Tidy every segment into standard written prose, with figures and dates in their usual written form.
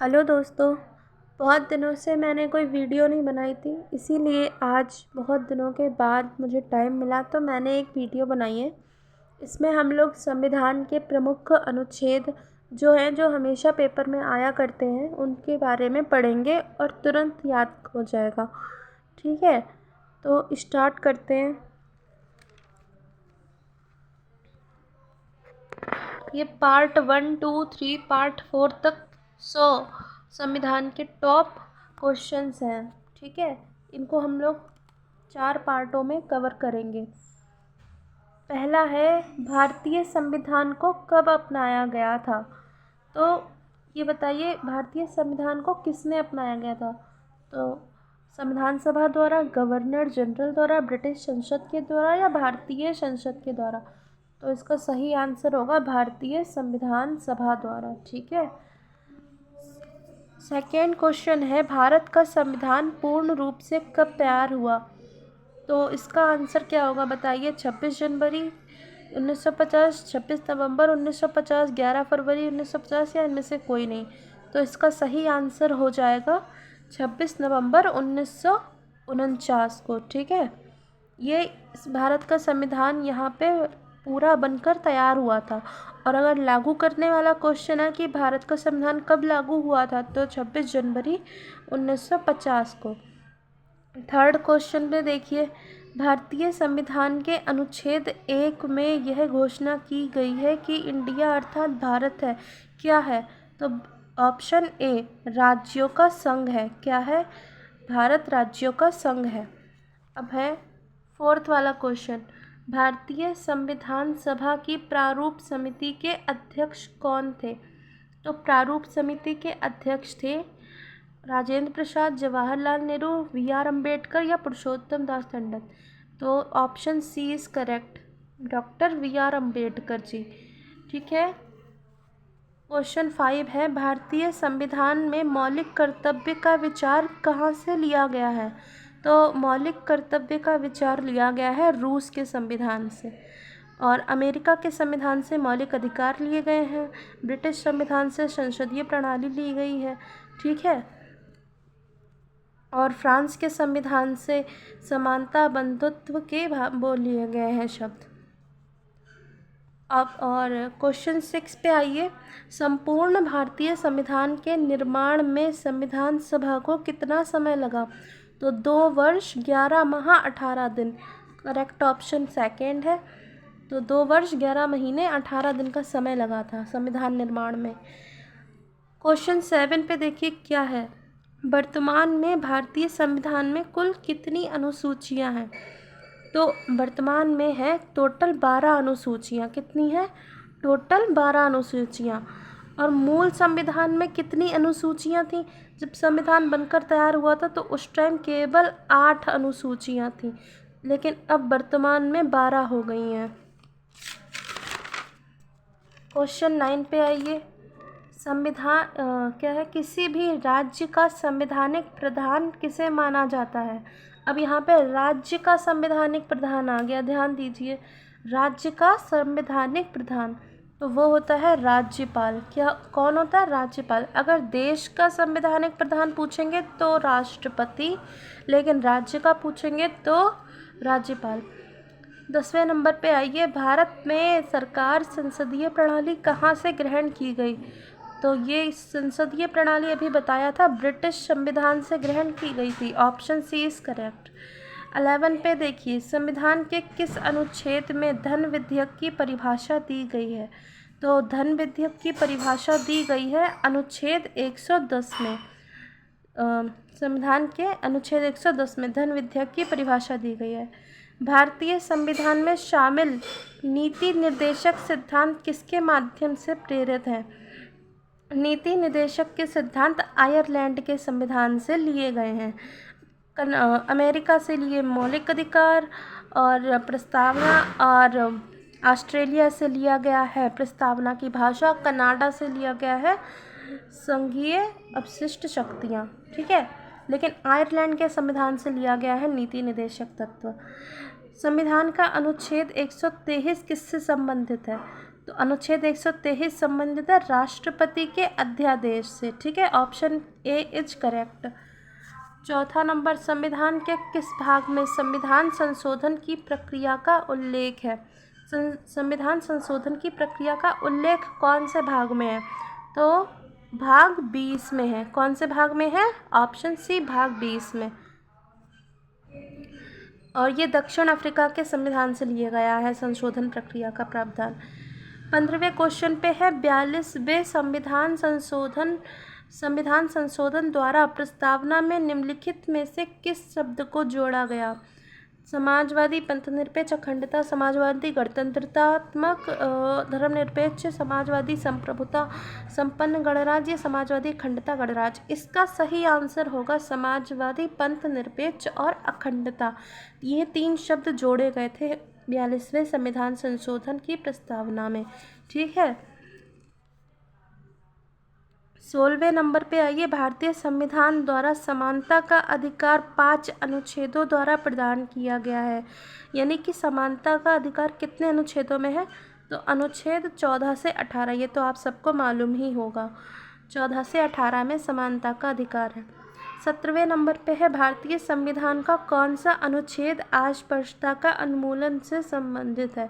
Hello दोस्तों। बहुत दिनों से मैंने कोई वीडियो नहीं बनाई थी, इसीलिए आज बहुत दिनों के बाद मुझे टाइम मिला तो मैंने एक वीडियो बनाई है। इसमें हम लोग संविधान के प्रमुख अनुच्छेद जो हमेशा पेपर में आया करते हैं उनके बारे में पढ़ेंगे और तुरंत याद हो जाएगा। ठीक है, तो स्टार्ट करते हैं। ये पार्ट 1, 2, 3, पार्ट 4 तक 100 संविधान के टॉप क्वेश्चंस हैं। ठीक है, इनको हम लोग 4 पार्टों में कवर करेंगे। पहला है, भारतीय संविधान को कब अपनाया गया था? तो ये बताइए, भारतीय संविधान को किसने अपनाया गया था? तो संविधान सभा द्वारा, गवर्नर जनरल द्वारा, ब्रिटिश संसद के द्वारा या भारतीय संसद के द्वारा? तो इसका सही आंसर होगा भारतीय संविधान सभा द्वारा। ठीक है। सेकेंड क्वेश्चन है, भारत का संविधान पूर्ण रूप से कब तैयार हुआ? तो इसका आंसर क्या होगा बताइए। 26 जनवरी 1950, 26 नवंबर 1950, 11 फरवरी 1950 या इनमें से कोई नहीं? तो इसका सही आंसर हो जाएगा 26 नवंबर 1949 को। ठीक है, ये भारत का संविधान यहाँ पे पूरा बनकर तैयार हुआ था। और अगर लागू करने वाला क्वेश्चन है कि भारत का संविधान कब लागू हुआ था, तो 26 जनवरी 1950 को। थर्ड क्वेश्चन में देखिए, भारतीय संविधान के अनुच्छेद 1 में यह घोषणा की गई है कि इंडिया अर्थात भारत है। क्या है? तो ऑप्शन ए राज्यों का संघ है। क्या है? भारत राज्यों का संघ है। अब है फोर्थ वाला क्वेश्चन, भारतीय संविधान सभा की प्रारूप समिति के अध्यक्ष कौन थे? तो प्रारूप समिति के अध्यक्ष थे राजेंद्र प्रसाद, जवाहरलाल नेहरू, वी.आर. अम्बेडकर या पुरुषोत्तम दास टंडन? तो option C is correct, doctor V R. Ambedkar ji. ठीक है। क्वेश्चन 5 है, भारतीय संविधान में मौलिक कर्तव्य का विचार कहाँ से लिया गया है? तो मौलिक कर्तव्य का विचार लिया गया है रूस के संविधान से, और अमेरिका के संविधान से मौलिक अधिकार लिए गए हैं, ब्रिटिश संविधान से संसदीय प्रणाली ली गई है। ठीक है, और फ्रांस के संविधान से समानता बंधुत्व के वो लिए गए हैं शब्द। अब और क्वेश्चन 6 पे आइए, संपूर्ण भारतीय संविधान के निर्माण में संविधान सभा को कितना समय लगा? तो 2 वर्ष 11 माह 18 दिन। करेक्ट ऑप्शन सेकेंड है। तो 2 वर्ष 11 महीने 18 दिन का समय लगा था संविधान निर्माण में। क्वेश्चन 7 पे देखिए क्या है, वर्तमान में भारतीय संविधान में कुल कितनी अनुसूचियां हैं? तो वर्तमान में है टोटल 12 अनुसूचियां। कितनी है? टोटल 12 अनुसूचियां। और मूल संविधान में कितनी अनुसूचियां थी? जब संविधान बनकर तैयार हुआ था तो उस टाइम केवल 8 अनुसूचियां थी, लेकिन अब वर्तमान में 12 हो गई हैं। क्वेश्चन 9 पे आइए, संविधान क्या है, किसी भी राज्य का संवैधानिक प्रधान किसे माना जाता है? अब यहाँ पे राज्य का संवैधानिक प्रधान आ गया, ध्यान दीजिए, राज्य का संवैधानिक प्रधान, तो वो होता है राज्यपाल। क्या कौन होता है? राज्यपाल। अगर देश का संवैधानिक प्रधान पूछेंगे तो राष्ट्रपति, लेकिन राज्य का पूछेंगे तो राज्यपाल। 10वें नंबर पे आइए, भारत में सरकार संसदीय प्रणाली कहाँ से ग्रहण की गई? तो ये संसदीय प्रणाली अभी बताया था, ब्रिटिश संविधान से ग्रहण की गई थी। Option C is correct. 11 पे देखिए, संविधान के किस अनुच्छेद में धन विधेयक की परिभाषा दी गई है? तो धन विधेयक की परिभाषा दी गई है अनुच्छेद 110 में। संविधान के अनुच्छेद 110 में धन विधेयक की परिभाषा दी गई है। भारतीय संविधान में शामिल नीति निर्देशक सिद्धांत किसके माध्यम से प्रेरित हैं? नीति निर्देशक के सिद्धांत आयरलैंड के संविधान से लिए गए हैं, अमेरिका से लिए मौलिक अधिकार और प्रस्तावना, और ऑस्ट्रेलिया से लिया गया है प्रस्तावना की भाषा, कनाडा से लिया गया है संघीय अवशिष्ट शक्तियाँ। ठीक है, लेकिन आयरलैंड के संविधान से लिया गया है नीति निर्देशक तत्व। संविधान का अनुच्छेद 123 किससे संबंधित है? तो अनुच्छेद 123 संबंधित है राष्ट्रपति के अध्यादेश से। ठीक है, ऑप्शन ए इज करेक्ट। चौथा नंबर, संविधान के किस भाग में संविधान संशोधन की प्रक्रिया का उल्लेख है? संविधान संशोधन की प्रक्रिया का उल्लेख कौन से भाग में है? तो भाग 20 में है। कौन से भाग में है? ऑप्शन सी भाग 20 में। और ये दक्षिण अफ्रीका के संविधान से लिया गया है संशोधन प्रक्रिया का प्रावधान। 15वें क्वेश्चन पे है 42वें संविधान संशोधन द्वारा प्रस्तावना में निम्नलिखित में से किस शब्द को जोड़ा गया? समाजवादी, पंथनिरपेक्ष, अखंडता, समाजवादी, गणतंत्रात्मक, धर्मनिरपेक्ष, समाजवादी, संप्रभुता, संपन्न गणराज्य, समाजवादी, अखंडता, गणराज्य। इसका सही आंसर होगा समाजवादी, पंथनिरपेक्ष और अखंडता। ये 3 शब्द जोड़े गए थे 42वें संविधान संशोधन की प्रस्तावना में। ठीक है, 16वें नंबर पे आइए। भारतीय संविधान द्वारा समानता का अधिकार 5 अनुच्छेदों द्वारा प्रदान किया गया है। यानी कि समानता का अधिकार कितने अनुच्छेदों में है? तो अनुच्छेद 14 से 18। ये तो आप सबको मालूम ही होगा, 14 से 18 में समानता का अधिकार है। 17वें नंबर पे है भारतीय संविधान का कौन सा अनुच्छेद अस्पृश्यता का उन्मूलन से संबंधित है?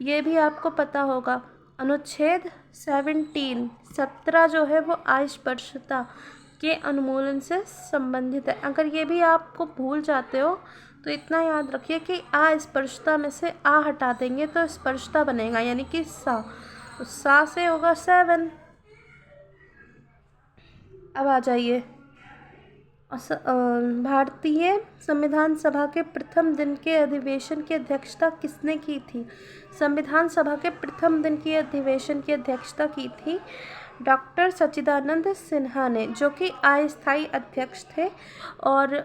ये भी आपको पता होगा, अनुच्छेद 17 जो है वो अस्पृश्यता के उन्मूलन से संबंधित है। अगर ये भी आपको भूल जाते हो तो इतना याद रखिए कि अस्पृश्यता में से आ हटा देंगे तो स्पर्शता बनेगा, यानी कि सा, तो सा से होगा 7। अब आ जाइए, भारतीय संविधान सभा के प्रथम दिन के अधिवेशन की अध्यक्षता किसने की थी? संविधान सभा के प्रथम दिन की अधिवेशन की अध्यक्षता की थी डॉक्टर सच्चिदानंद सिन्हा ने, जो कि अस्थायी अध्यक्ष थे और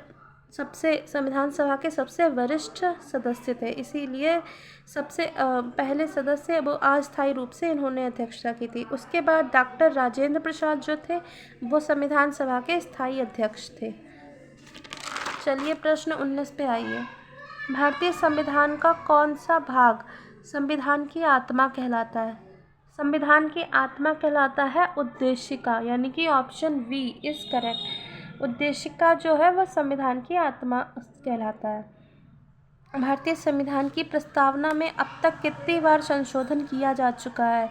संविधान सभा के सबसे वरिष्ठ सदस्य थे। इसीलिए सबसे पहले सदस्य वो अस्थायी रूप से इन्होंने अध्यक्षता की थी। उसके बाद डॉक्टर राजेंद्र प्रसाद जो थे वो संविधान सभा के स्थायी अध्यक्ष थे। चलिए प्रश्न 19 पे आइए। भारतीय संविधान का कौन सा भाग संविधान की आत्मा कहलाता है? संविधान की आत्मा कहलाता है उद्देशिका, यानी कि ऑप्शन बी इज करेक्ट। उद्देशिका जो है वह संविधान की आत्मा कहलाता है। भारतीय संविधान की प्रस्तावना में अब तक कितनी बार संशोधन किया जा चुका है?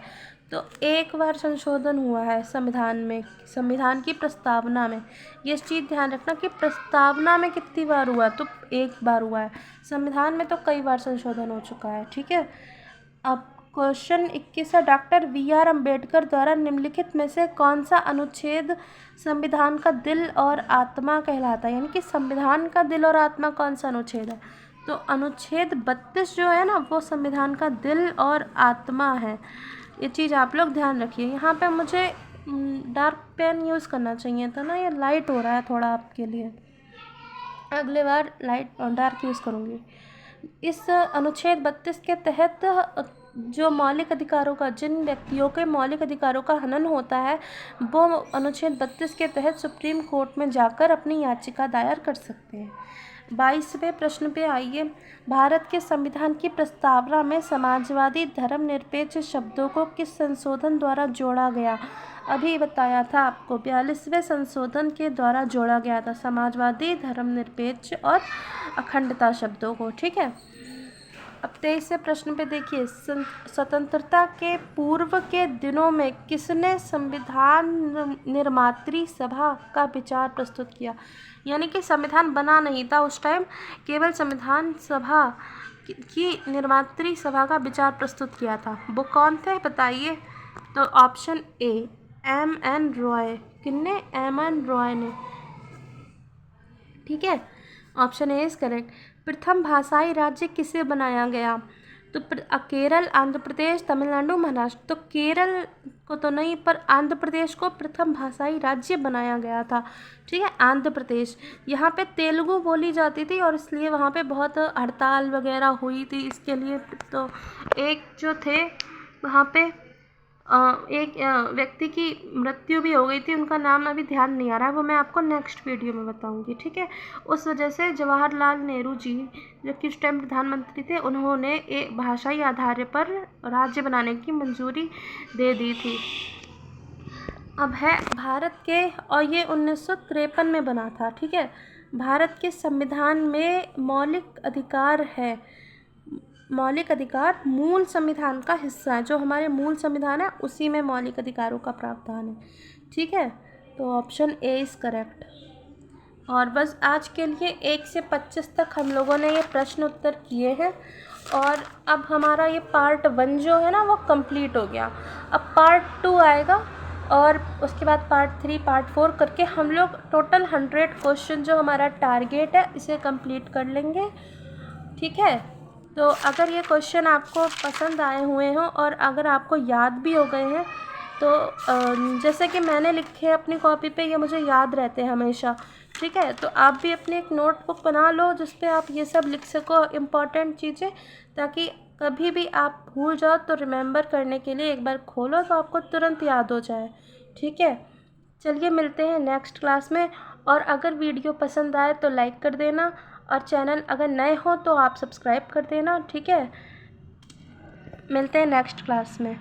तो 1 बार संशोधन हुआ है संविधान की प्रस्तावना में। ये चीज़ ध्यान रखना कि प्रस्तावना में कितनी बार हुआ, तो 1 बार हुआ है। संविधान में तो कई बार संशोधन हो चुका है। ठीक है, अब क्वेश्चन 21 है, डॉक्टर BR अम्बेडकर द्वारा निम्नलिखित में से कौन सा अनुच्छेद संविधान का दिल और आत्मा कहलाता है? यानी कि संविधान का दिल और आत्मा कौन सा अनुच्छेद है? तो अनुच्छेद 32 जो है ना वो संविधान का दिल और आत्मा है। ये चीज़ आप लोग ध्यान रखिए। यहाँ पे मुझे डार्क पेन यूज़ करना चाहिए था ना, ये लाइट हो रहा है थोड़ा आपके लिए, अगले बार लाइट डार्क यूज़ करूँगी। इस अनुच्छेद 32 के तहत जो मौलिक अधिकारों का, जिन व्यक्तियों के मौलिक अधिकारों का हनन होता है वो अनुच्छेद 32 के तहत सुप्रीम कोर्ट में जाकर अपनी याचिका दायर कर सकते हैं। 22वें प्रश्न पे आइए। भारत के संविधान की प्रस्तावना में समाजवादी, धर्मनिरपेक्ष शब्दों को किस संशोधन द्वारा जोड़ा गया? अभी बताया था आपको, 42वें संशोधन के द्वारा जोड़ा गया था समाजवादी, धर्मनिरपेक्ष और अखंडता शब्दों को। ठीक है, अब 23वें प्रश्न पे देखिए, स्वतंत्रता के पूर्व के दिनों में किसने संविधान निर्मात्री सभा का विचार प्रस्तुत किया? यानी कि संविधान बना नहीं था उस टाइम, केवल संविधान सभा की निर्मात्री सभा का विचार प्रस्तुत किया था। वो कौन थे बताइए? तो ऑप्शन ए M.N. रॉय। किन्ने? M.N. रॉय ने। ठीक है, ऑप्शन ए इज करेक्ट। प्रथम भाषाई राज्य किसे बनाया गया? तो केरल, आंध्र प्रदेश, तमिलनाडु, महाराष्ट्र। तो केरल को तो नहीं, पर आंध्र प्रदेश को प्रथम भाषाई राज्य बनाया गया था। ठीक है, आंध्र प्रदेश। यहाँ पे तेलुगु बोली जाती थी और इसलिए वहाँ पे बहुत हड़ताल वगैरह हुई थी इसके लिए। तो एक जो थे वहाँ पे एक व्यक्ति की मृत्यु भी हो गई थी, उनका नाम अभी ध्यान नहीं आ रहा है, वो मैं आपको नेक्स्ट वीडियो में बताऊंगी, ठीक है। उस वजह से जवाहरलाल नेहरू जी, जो कि उस टाइम प्रधानमंत्री थे, उन्होंने एक भाषाई आधार पर राज्य बनाने की मंजूरी दे दी थी। अब है भारत के, और ये 1953 में बना था, ठीक है। भारत के संविधान में मौलिक अधिकार है, मौलिक अधिकार मूल संविधान का हिस्सा है, जो हमारे मूल संविधान है उसी में मौलिक अधिकारों का प्रावधान है, ठीक है। तो ऑप्शन ए इज़ करेक्ट। और बस आज के लिए 1 से 25 तक हम लोगों ने ये प्रश्न उत्तर किए हैं, और अब हमारा ये पार्ट 1 जो है ना वो कंप्लीट हो गया। अब पार्ट 2 आएगा, और उसके बाद पार्ट 3, पार्ट 4 करके हम लोग टोटल 100 क्वेश्चन जो हमारा टारगेट है इसे कंप्लीट कर लेंगे, ठीक है। तो अगर ये क्वेश्चन आपको पसंद आए हुए हों और अगर आपको याद भी हो गए हैं, तो जैसे कि मैंने लिखे हैं अपनी कॉपी पे, ये मुझे याद रहते हैं हमेशा, ठीक है। तो आप भी अपनी एक नोटबुक बना लो जिस पे आप ये सब लिख सको इम्पॉर्टेंट चीज़ें, ताकि कभी भी आप भूल जाओ तो रिमेंबर करने के लिए एक बार खोलो तो आपको तुरंत याद हो जाए, ठीक है। चलिए मिलते हैं नेक्स्ट क्लास में, और अगर वीडियो पसंद आए तो लाइक कर देना, और चैनल अगर नए हो तो आप सब्सक्राइब कर देना, ठीक है। मिलते हैं नेक्स्ट क्लास में।